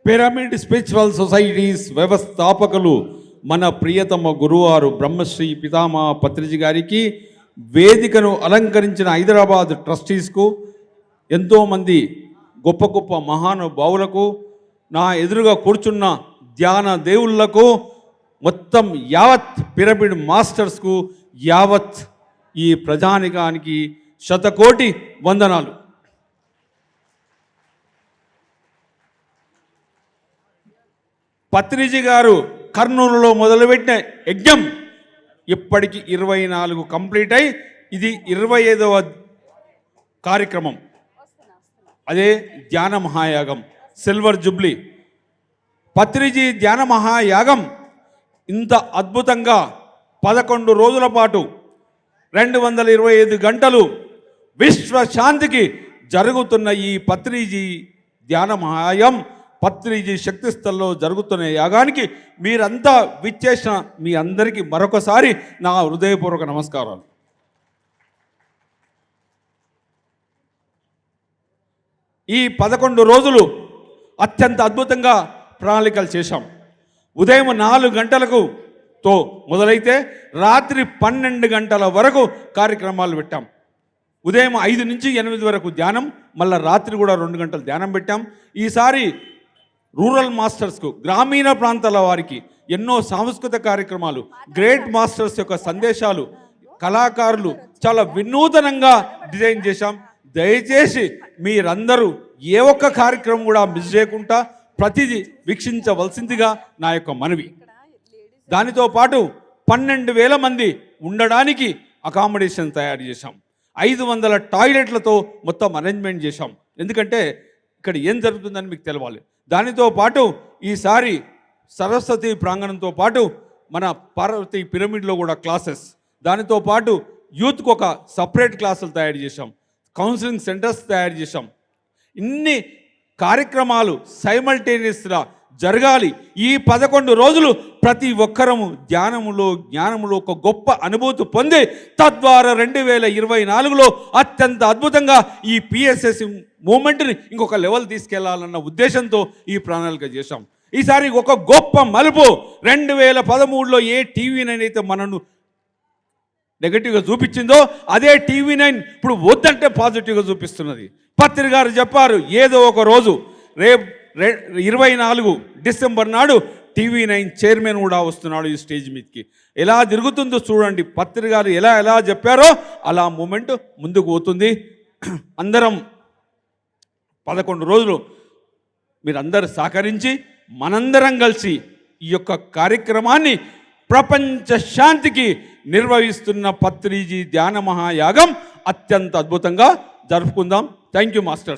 Pyramid spiritual societies వ్యవస్థాపకులు మన ప్రియతమ గురువారు బ్రహ్మశ్రీ పితామహ పత్రిజీ గారికి, వేదికను అలంకరించిన హైదరాబాద్ ట్రస్టీస్కు, ఎంతోమంది గొప్ప గొప్ప మహానుభావులకు, నా ఎదురుగా కూర్చున్న ధ్యాన దేవుళ్లకు, మొత్తం యావత్ పిరమిడ్ మాస్టర్స్కు, యావత్ ఈ ప్రజానికానికి శతకోటి వందనాలు. పత్రిజీ గారు కర్నూలులో మొదలుపెట్టిన యజ్ఞం ఇప్పటికి 24 కంప్లీట్ అయి ఇది 25వ కార్యక్రమం. అదే ధ్యాన మహాయాగం సిల్వర్ జూబ్లీ. పత్రిజీ ధ్యాన మహాయాగం ఇంత అద్భుతంగా 11 రోజుల పాటు 225 గంటలు విశ్వశాంతికి జరుగుతున్న ఈ పత్రిజీ ధ్యాన మహాయాగం, పత్రిజీ శక్తి స్థల్లో జరుగుతున్న యాగానికి మీరంతా విచ్చేసిన మీ అందరికీ మరొకసారి నా హృదయపూర్వక నమస్కారాలు. ఈ 11 రోజులు అత్యంత అద్భుతంగా ప్రణాళికలు చేశాం. ఉదయం 4 గంటలకు మొదలైతే రాత్రి 12 గంటల వరకు కార్యక్రమాలు పెట్టాం. ఉదయం 5 నుంచి 8 వరకు ధ్యానం, మళ్ళీ రాత్రి కూడా 2 గంటలు ధ్యానం పెట్టాం. ఈసారి రూరల్ మాస్టర్స్కు, గ్రామీణ ప్రాంతాల వారికి ఎన్నో సాంస్కృతిక కార్యక్రమాలు, గ్రేట్ మాస్టర్స్ యొక్క సందేశాలు, కళాకారులు చాలా వినూతనంగా డిజైన్ చేశాం. దయచేసి మీరందరూ ఏ ఒక్క కార్యక్రమం కూడా మిస్ చేయకుండా ప్రతిదీ వీక్షించవలసిందిగా నా యొక్క మనవి. దానితో పాటు 12,000 మంది ఉండడానికి అకామిడేషన్ తయారు చేశాం. 500 టాయిలెట్లతో మొత్తం అరేంజ్మెంట్ చేశాం. ఎందుకంటే ఇక్కడ ఏం జరుగుతుందని మీకు తెలవాలి. దానితో పాటు ఈసారి సరస్వతి ప్రాంగణంతో పాటు మన పార్వతి పిరమిడ్లో కూడా క్లాసెస్, దానితో పాటు యూత్కి ఒక సపరేట్ క్లాసులు తయారు చేశాం, కౌన్సిలింగ్ సెంటర్స్ తయారు చేశాం. ఇన్ని కార్యక్రమాలు సైమల్టేనియస్గా జరగాలి. ఈ 11 రోజులు ప్రతి ఒక్కరము ధ్యానములో జ్ఞానములో ఒక గొప్ప అనుభూతి పొంది తద్వారా 2024లో అత్యంత అద్భుతంగా ఈ పిఎస్ఎస్ మూమెంట్ని ఇంకొక లెవెల్ తీసుకెళ్లాలన్న ఉద్దేశంతో ఈ ప్రణాళిక చేశాం. ఈసారి ఒక గొప్ప మలుపు 2013లో ఏ టీవీ9 అయితే మనను నెగటివ్గా చూపించిందో అదే టీవీ9 ఇప్పుడు వద్దంటే పాజిటివ్గా చూపిస్తున్నది. పత్రి గారు చెప్పారు, ఏదో ఒక రోజు రేపు 24 డిసెంబర్ నాడు టీవీ9 చైర్మన్ కూడా వస్తున్నాడు ఈ స్టేజ్ మీదకి. ఎలా తిరుగుతుందో చూడండి. పత్రి గారు ఎలా చెప్పారో అలా మూమెంట్ ముందుకు పోతుంది. అందరం 11 రోజులు మీరందరూ సహకరించి మనందరం కలిసి ఈ యొక్క కార్యక్రమాన్ని ప్రపంచ శాంతికి నిర్వహిస్తున్న పత్రిజీ ధ్యాన మహాయాగం అత్యంత అద్భుతంగా జరుపుకుందాం. Thank you masters.